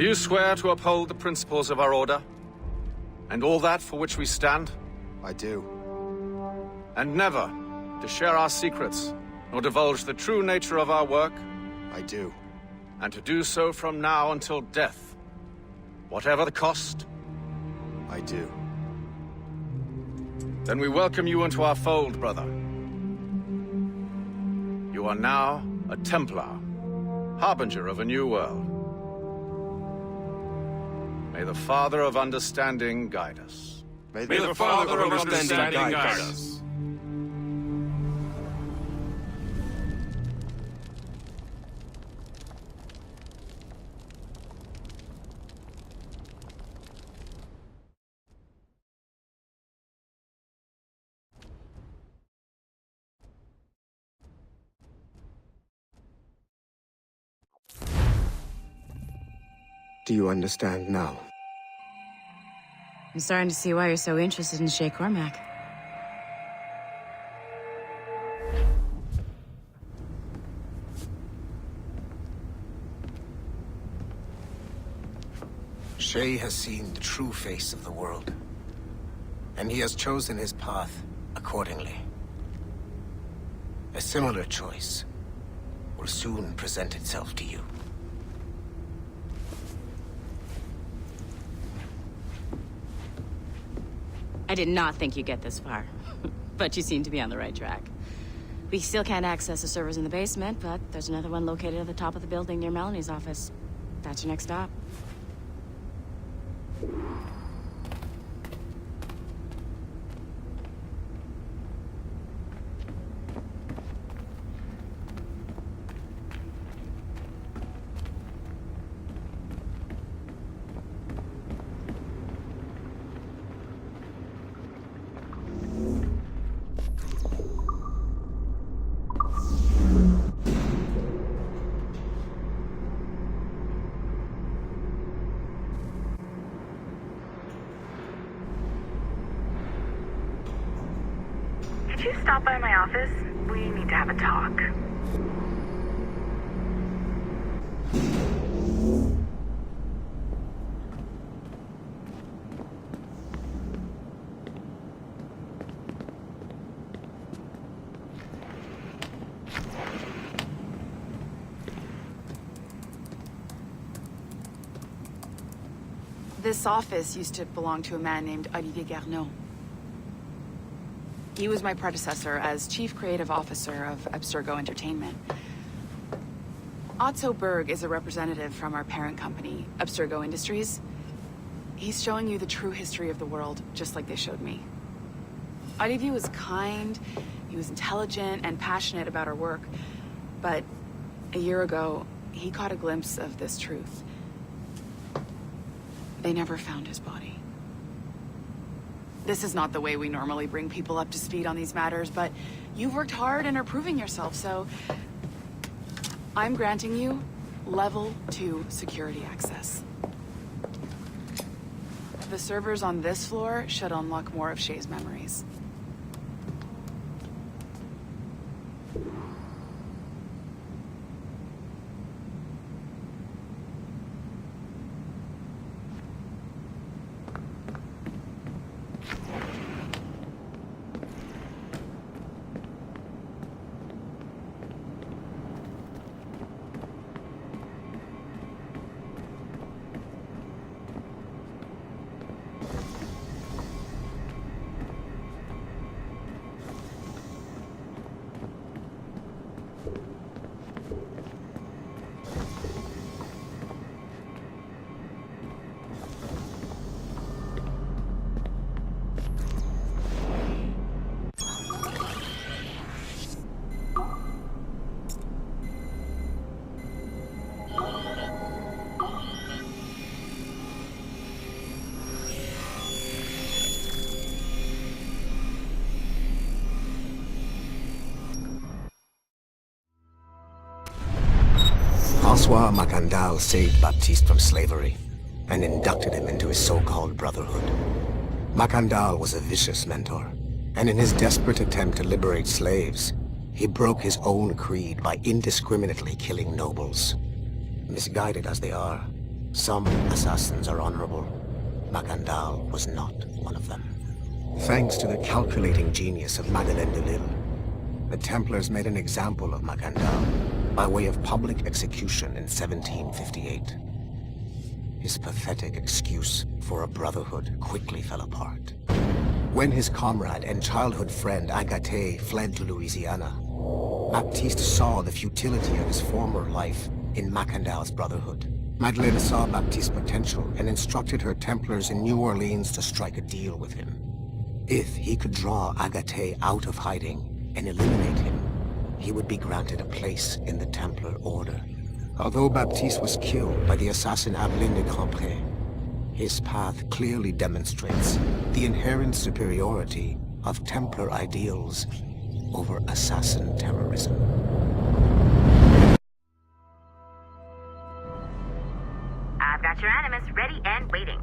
Do you swear to uphold the principles of our order? And all that for which we stand? I do. And never to share our secrets, nor divulge the true nature of our work? I do. And to do so from now until death, whatever the cost? I do. Then we welcome you into our fold, brother. You are now a Templar, harbinger of a new world. May the Father of Understanding guide us. May the Father of Understanding guide us. Do you understand now? I'm starting to see why you're so interested in Shay Cormac. Shay has seen the true face of the world, and he has chosen his path accordingly. A similar choice will soon present itself to you. I did not think you'd get this far, but you seem to be on the right track. We still can't access the servers in the basement, but there's another one located at the top of the building near Melanie's office. That's your next stop. Could you stop by my office? We need to have a talk. This office used to belong to a man named Olivier Garneau. He was my predecessor as Chief Creative Officer of Abstergo Entertainment. Otto Berg is a representative from our parent company, Abstergo Industries. He's showing you the true history of the world, just like they showed me. Olivier was kind, he was intelligent and passionate about our work, but a year ago, he caught a glimpse of this truth. They never found his body. This is not the way we normally bring people up to speed on these matters, but you've worked hard and are proving yourself, so I'm granting you level 2 security access. The servers on this floor should unlock more of Shay's memories. François Macandal saved Baptiste from slavery and inducted him into his so-called Brotherhood. Macandal was a vicious mentor, and in his desperate attempt to liberate slaves, he broke his own creed by indiscriminately killing nobles. Misguided as they are, Some assassins are honorable. Macandal was not one of them. Thanks to the calculating genius of Madeleine de Lille, the Templars made an example of Macandal by way of public execution in 1758. His pathetic excuse for a brotherhood quickly fell apart. When his comrade and childhood friend Agathe fled to Louisiana, Baptiste saw the futility of his former life in Macandal's brotherhood. Madeleine saw Baptiste's potential and instructed her Templars in New Orleans to strike a deal with him. If he could draw Agathe out of hiding and eliminate him, he would be granted a place in the Templar Order. Although Baptiste was killed by the assassin Abelin de Grandpré, his path clearly demonstrates the inherent superiority of Templar ideals over assassin terrorism. I've got your Animus ready and waiting.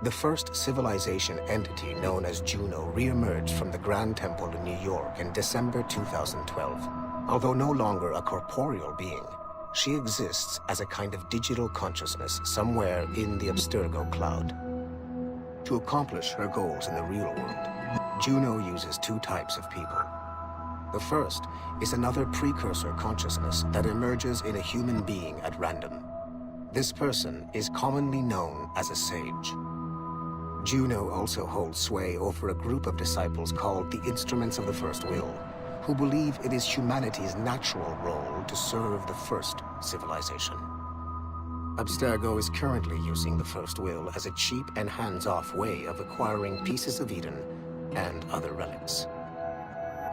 The first civilization entity known as Juno re-emerged from the Grand Temple in New York in December 2012. Although no longer a corporeal being, she exists as a kind of digital consciousness somewhere in the Abstergo cloud. To accomplish her goals in the real world, Juno uses two types of people. The first is another precursor consciousness that emerges in a human being at random. This person is commonly known as a sage. Juno also holds sway over a group of disciples called the Instruments of the First Will, who believe it is humanity's natural role to serve the first civilization. Abstergo is currently using the First Will as a cheap and hands-off way of acquiring pieces of Eden and other relics.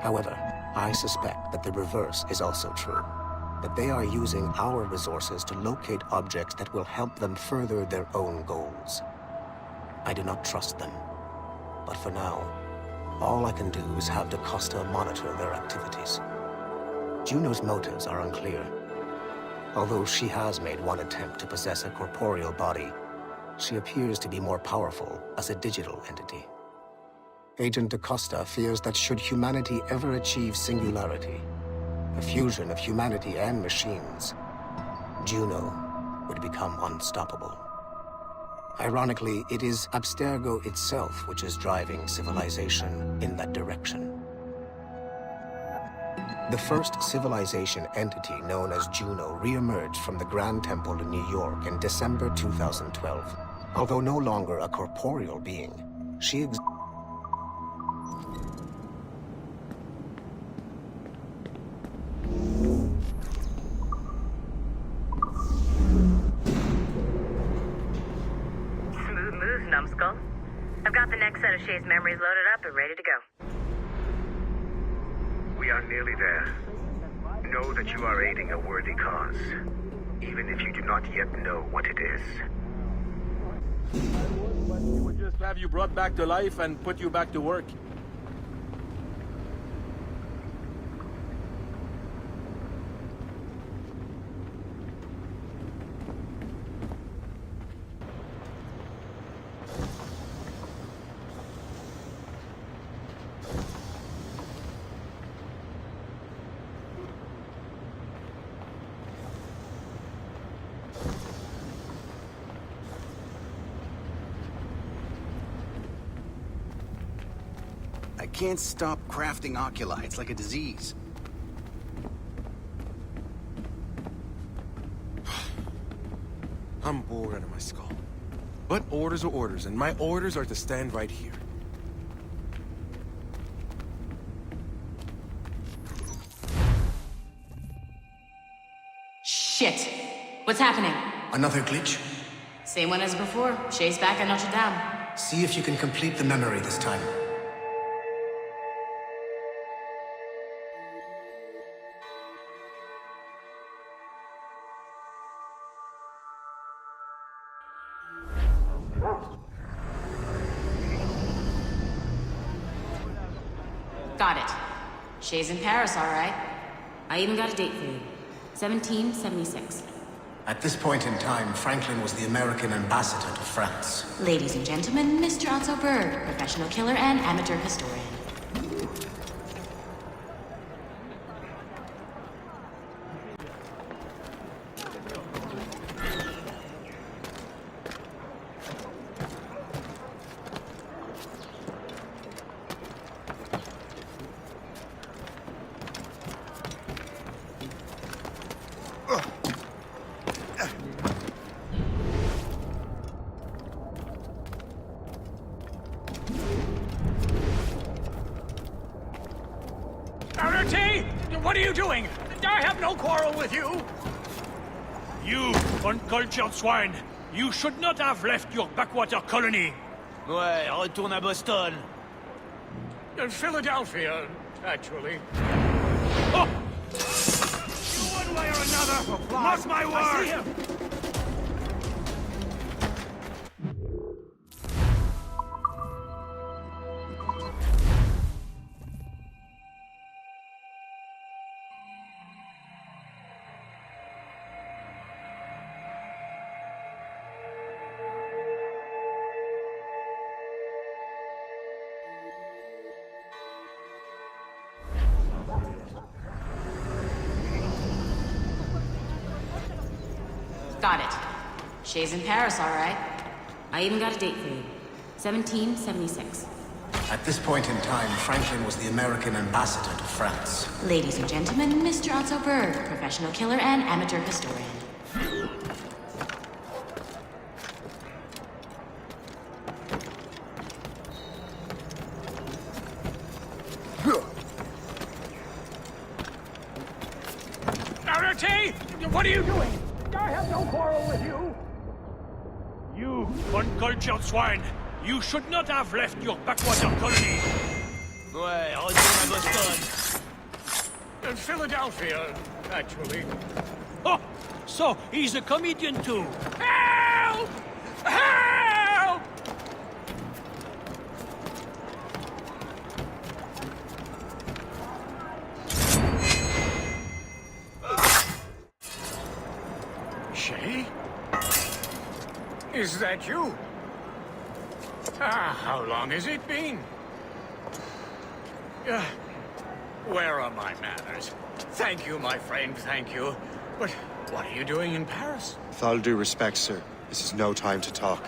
However, I suspect that the reverse is also true, that they are using our resources to locate objects that will help them further their own goals. I do not trust them, but for now, all I can do is have DaCosta monitor their activities. Juno's motives are unclear. Although she has made one attempt to possess a corporeal body, she appears to be more powerful as a digital entity. Agent DaCosta fears that should humanity ever achieve singularity, a fusion of humanity and machines, Juno would become unstoppable. Ironically, it is Abstergo itself which is driving civilization in that direction. The first civilization entity known as Juno re-emerged from the Grand Temple in New York in December 2012. Although no longer a corporeal being, she Numbskull. I've got the next set of Shay's memories loaded up and ready to go. We are nearly there. Know that you are aiding a worthy cause, even if you do not yet know what it is. We would just have you brought back to life and put you back to work. can't stop crafting oculi. It's like a disease. I'm bored out of my skull. But orders are orders, and my orders are to stand right here. Shit. What's happening? Another glitch? Same one as before. Shay's back at Notre Dame. See if you can complete the memory this time. Got it. Shay's in Paris, all right. I even got a date for you. 1776. At this point in time, Franklin was the American ambassador to France. Ladies and gentlemen, Mr. Otto Berg, professional killer and amateur historian. What are you doing? I have no quarrel with you! You, uncultured swine! You should not have left your backwater colony! Ouais, retourne à Boston! Philadelphia, actually. Oh! One way or another! Mark my word! Got it. Shay's in Paris, all right. I even got a date for you. 1776. At this point in time, Franklin was the American ambassador to France. Ladies and gentlemen, Mr. Otto Berg, professional killer and amateur historian. What are you doing? I have no quarrel with you! You, uncultured swine! You should not have left your backwater colony! Ouais, retourne à Boston! Philadelphia, actually. Oh, so he's a comedian too. Help! Help! Shay? Is that you? How long has it been? Where are my manners? Thank you, my friend, thank you. But what are you doing in Paris? With all due respect, sir, this is no time to talk.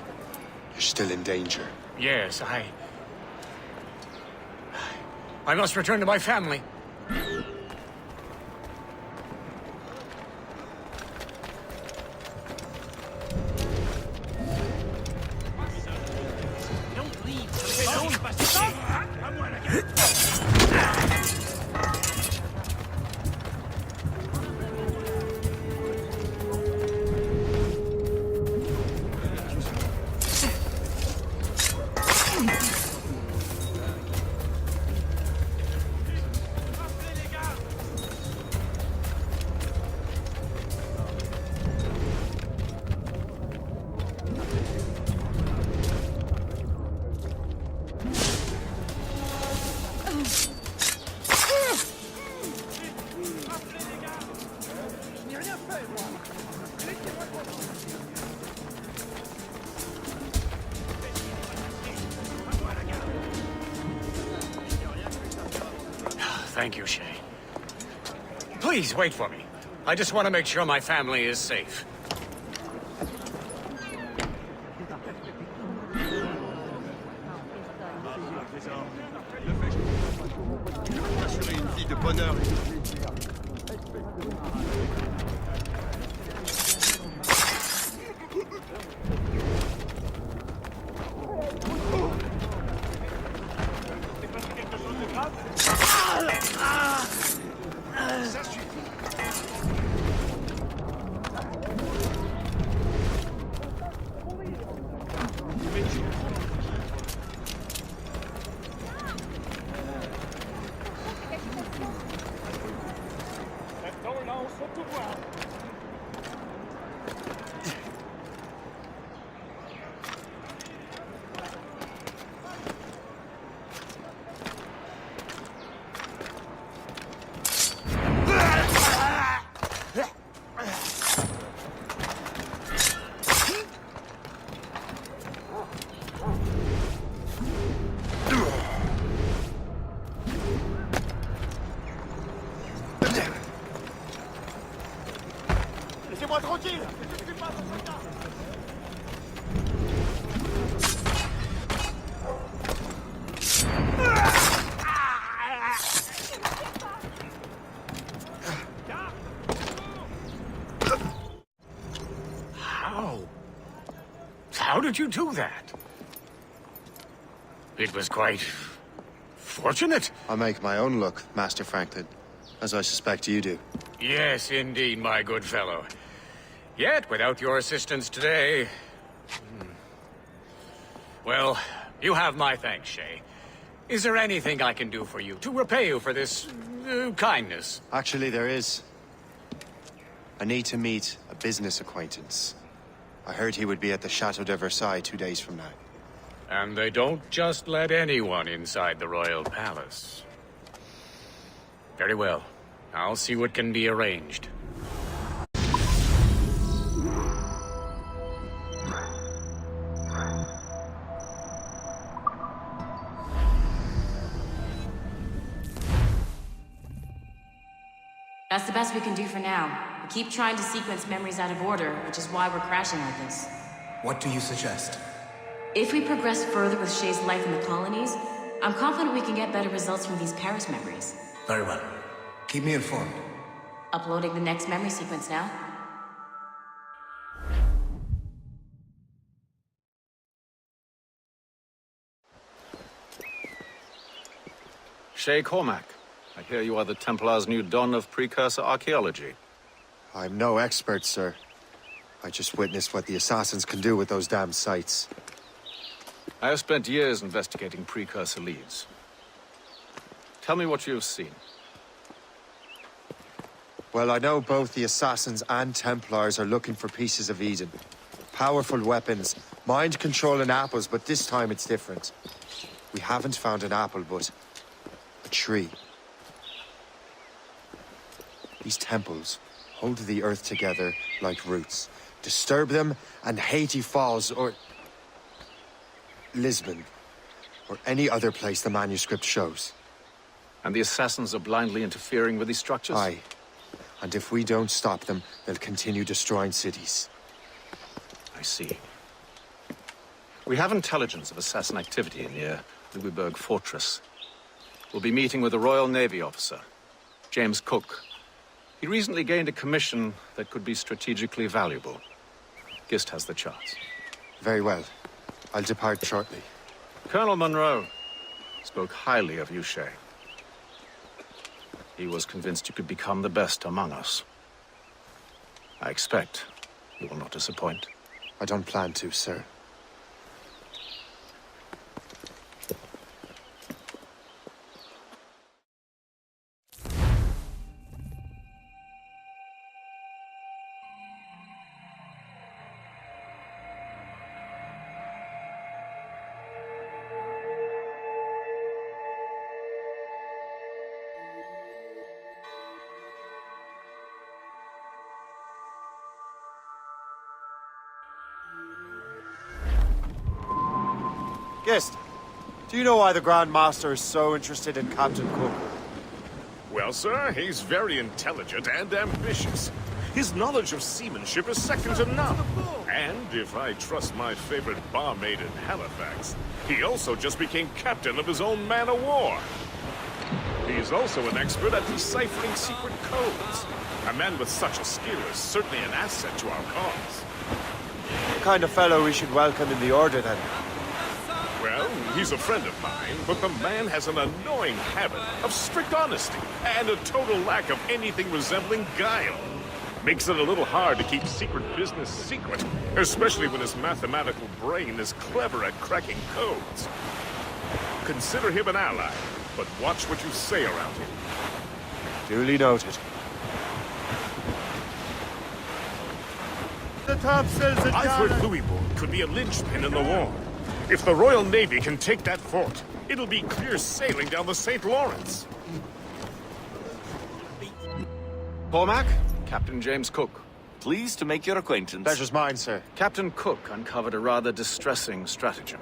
You're still in danger. Yes, I must return to my family. Don't leave! Thank you, Shay. Please, wait for me. I just want to make sure my family is safe. Laissez-moi tranquille! How did you do that? It was quite fortunate. I make my own luck, Master Franklin, as I suspect you do. Yes, indeed, my good fellow. Yet, without your assistance today... Well, you have my thanks, Shay. Is there anything I can do for you, to repay you for this... kindness? Actually, there is. I need to meet a business acquaintance. I heard he would be at the Chateau de Versailles 2 days from now. And they don't just let anyone inside the royal palace. Very well. I'll see what can be arranged. That's the best we can do for now. We keep trying to sequence memories out of order, which is why we're crashing like this. What do you suggest? If we progress further with Shay's life in the colonies, I'm confident we can get better results from these Paris memories. Very well. Keep me informed. Uploading the next memory sequence now. Shay Cormac, I hear you are the Templars' new don of precursor archaeology. I'm no expert, sir. I just witnessed what the Assassins can do with those damn sites. I have spent years investigating precursor leads. Tell me what you've seen. Well, I know both the Assassins and Templars are looking for pieces of Eden. Powerful weapons, mind-controlling apples, but this time it's different. We haven't found an apple, but a tree. These temples hold the earth together like roots. Disturb them, and Haiti falls, or Lisbon, or any other place the manuscript shows. And the Assassins are blindly interfering with these structures? Aye. And if we don't stop them, they'll continue destroying cities. I see. We have intelligence of Assassin activity near Louisburg Fortress. We'll be meeting with a Royal Navy officer, James Cook. He recently gained a commission that could be strategically valuable. Gist has the charts. Very well. I'll depart shortly. Colonel Monroe spoke highly of you, Shay. He was convinced you could become the best among us. I expect you will not disappoint. I don't plan to, sir. Gist, do you know why the Grand Master is so interested in Captain Cook? Well, sir, he's very intelligent and ambitious. His knowledge of seamanship is second to none. And if I trust my favorite barmaid in Halifax, he also just became captain of his own man-of-war. He's also an expert at deciphering secret codes. A man with such a skill is certainly an asset to our cause. The kind of fellow we should welcome in the Order, then. Well, he's a friend of mine, but the man has an annoying habit of strict honesty and a total lack of anything resembling guile. Makes it a little hard to keep secret business secret, especially when his mathematical brain is clever at cracking codes. Consider him an ally, but watch what you say around him. Duly noted. The topsails are I thought Louisbourg could be a linchpin in the war. If the Royal Navy can take that fort, it'll be clear sailing down the St. Lawrence. Cormac, Captain James Cook. Pleased to make your acquaintance. Pleasure's mine, sir. Captain Cook uncovered a rather distressing stratagem,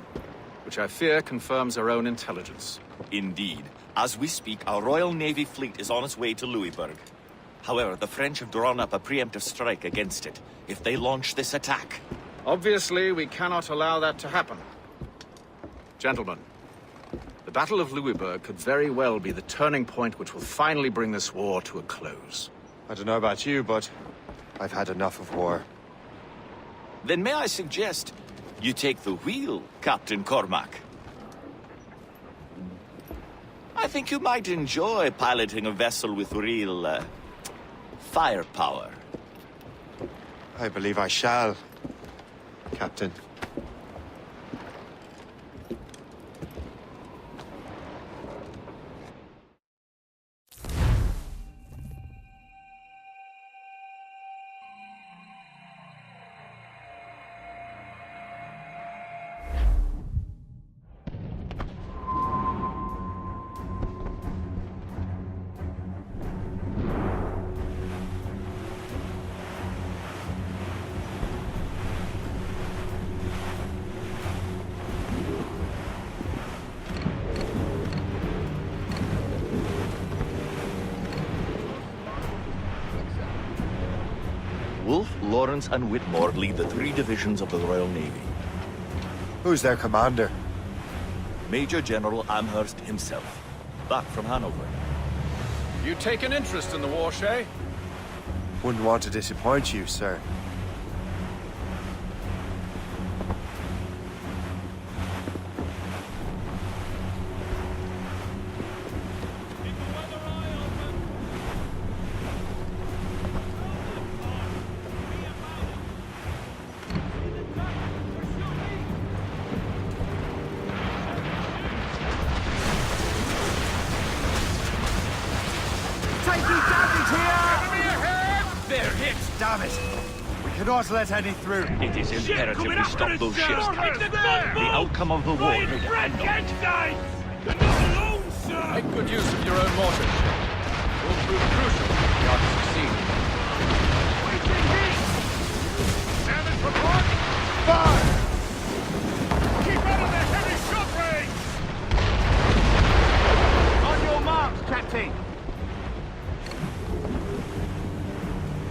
which I fear confirms our own intelligence. Indeed. As we speak, our Royal Navy fleet is on its way to Louisbourg. However, the French have drawn up a preemptive strike against it if they launch this attack. Obviously, we cannot allow that to happen. Gentlemen, the Battle of Louisbourg could very well be the turning point which will finally bring this war to a close. I don't know about you, but I've had enough of war. Then may I suggest you take the wheel, Captain Cormac? I think you might enjoy piloting a vessel with real, firepower. I believe I shall, Captain. Wolfe, Lawrence, and Whitmore lead the 3 divisions of the Royal Navy. Who's their commander? Major General Amherst himself, back from Hanover. You take an interest in the war, Shay? Wouldn't want to disappoint you, sir. Damn it! We cannot let any through. It is imperative we stop those ships, Captain. The outcome of the war may depend on it. You're not alone, sir! Make good use of your own mortars, Shay. It will prove crucial if we are to succeed. Damage report! Fire! Keep out of their heavy shot range! On your marks, Captain.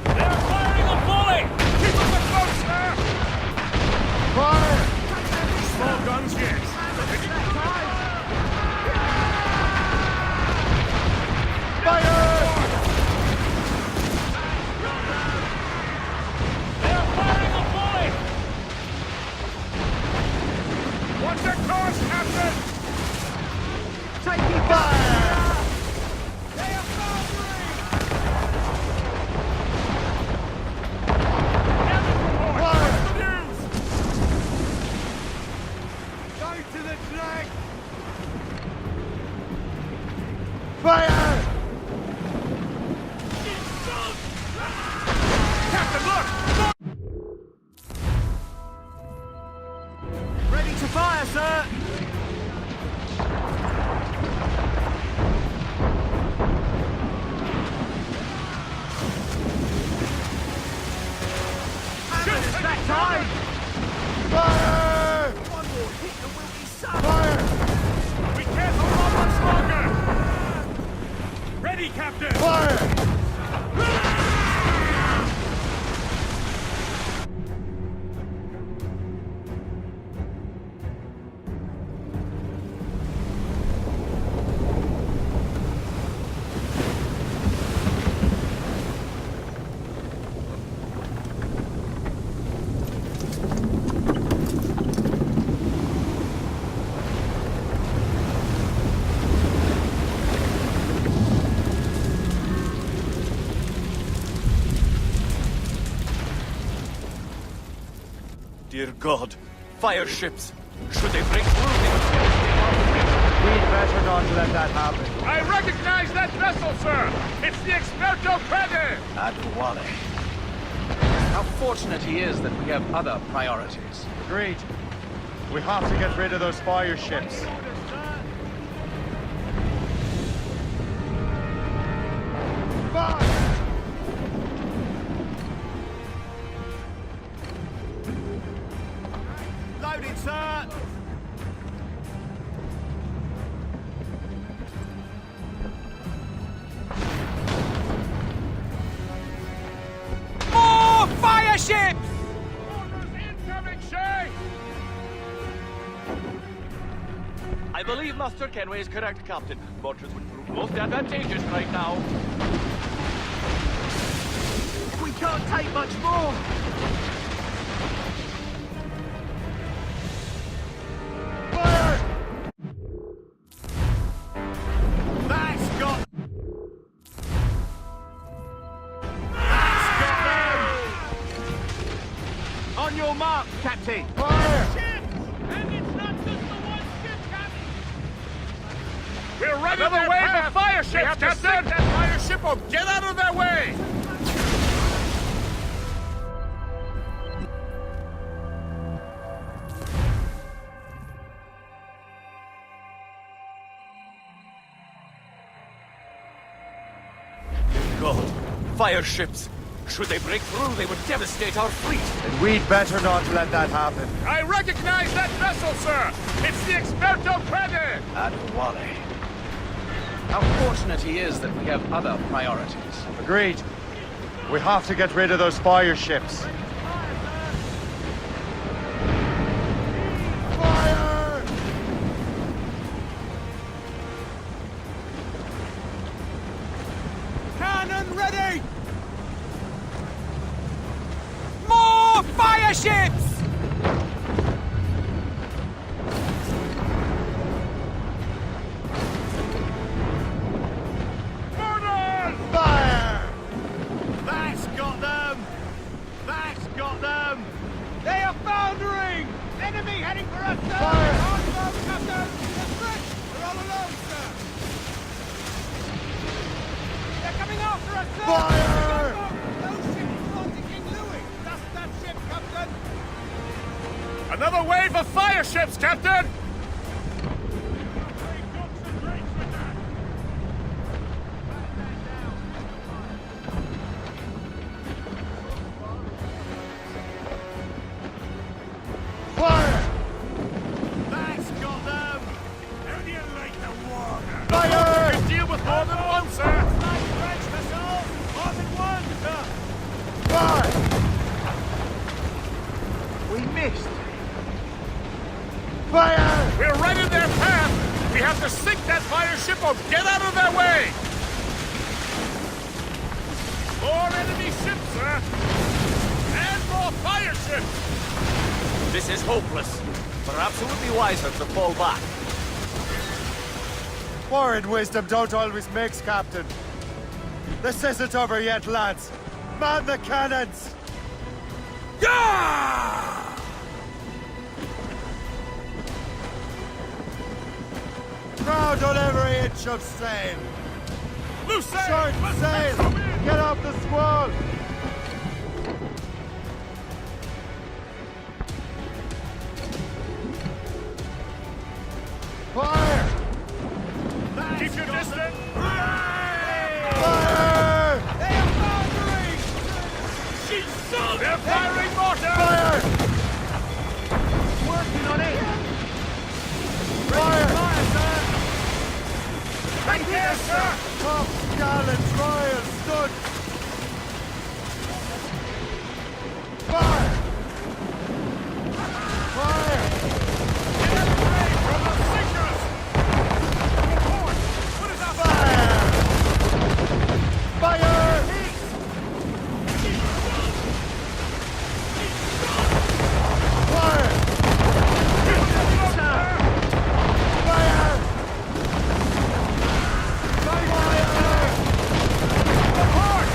They're firing a volley! Keep up the boat, sir! Fire! Small guns, yes. Fire! They're firing a volley! What's their course, Captain? Taking fire! They are firing! Fire! News! Go to the drag! Fire! Captain, look! Ready to fire, sir! Shoot! Back time! Fire! One more hit and we'll be sunk! Fire! We can't hold on much longer! Ready, Captain! Fire! Dear God, fire ships! Should they break through, We'd better not let that happen. I recognize that vessel, sir! It's the Experto Credit! Adwale. How fortunate he is that we have other priorities. Agreed. We have to get rid of those fire ships. Loaded, sir! More fire ships! Incoming, Shay! I believe Master Kenway is correct, Captain. Mortars would prove most advantageous right now. We can't take much more! Fire! That's got them! On your mark, Captain! Fire! And it's not just the one ship, Captain! We're right in their way for fire ships, Captain! We have to sink that fire ship or get out of their way! God, fire ships! Should they break through, they would devastate our fleet. And we'd better not let that happen. I recognize that vessel, sir! It's the Experto Crede! Adwale. How fortunate he is that we have other priorities. Agreed. We have to get rid of those fire ships. Fire! Cannon ready! More fire ships! Fire! That's got them! That's got them! They are foundering! Enemy heading for us, sir! Fire! On, Captain! The French! We're all alone, sir! They're coming after us, sir! Fire! Those ships belong to King Louis! That's that ship, Captain! Another wave of fire ships, Captain! Fire! That's got them! How do you like the water? Fire! We can deal with more than one, sir! Nice French missiles! More than one, sir! Fire! We missed! Fire! We're right in their path! We have to sink that fire ship or get out of their way! More enemy ships, sir! And more fire ships! This is hopeless. Perhaps it would be wiser to fall back. War and wisdom don't always mix, Captain. This isn't over yet, lads. Man the cannons! Yeah! Crowd on every inch of sail! Loose sail! Short sail! Get off the squall! Fire! Keep your distance! Fire! They are foundering! She's sunk! They're firing mortars! Fire! Working on it! Fire! sir! Right here, sir! Top gallant royal stood! Fire! Fire! Get away from the sinkers! Report! What is up? Fire! Fire! Fire! Fire! Fire!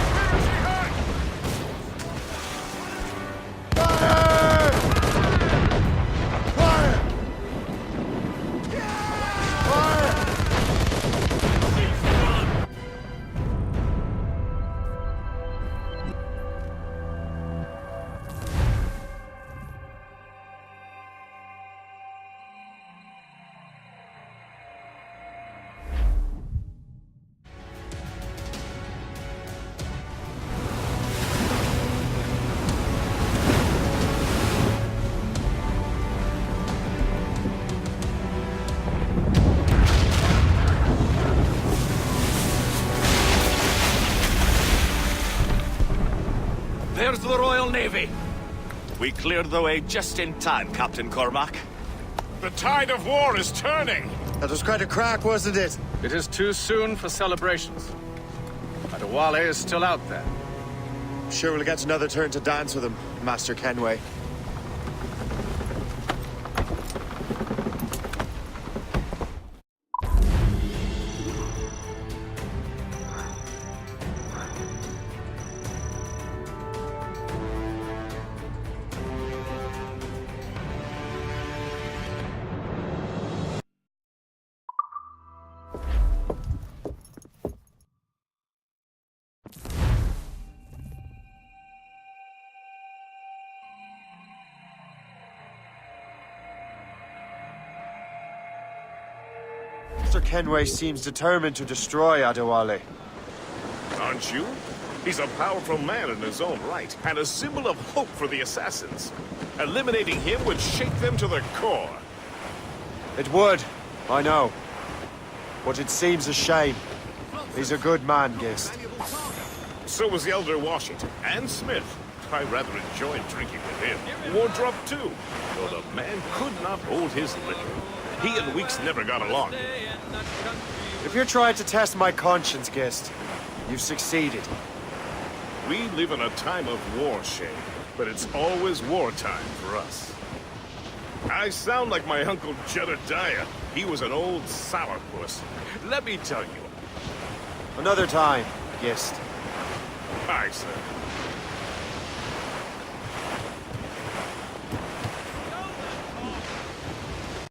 There's the Royal Navy. We cleared the way just in time, Captain Cormac. The tide of war is turning. That was quite a crack, wasn't it? It is too soon for celebrations. Adewale is still out there. Sure we'll get another turn to dance with him, Master Kenway. Mr. Kenway seems determined to destroy Adewale. Aren't you? He's a powerful man in his own right, and a symbol of hope for the Assassins. Eliminating him would shake them to the core. It would, I know. But it seems a shame. He's a good man, Gist. So was the Elder Washington, and Smith. I rather enjoyed drinking with him. Wardrop, too. Though the man could not hold his liquor. He and Weeks never got along. If you're trying to test my conscience, Gist, you've succeeded. We live in a time of war, Shay, but it's always wartime for us. I sound like my Uncle Jedediah. He was an old sourpuss. Let me tell you. Another time, Gist. Aye, sir.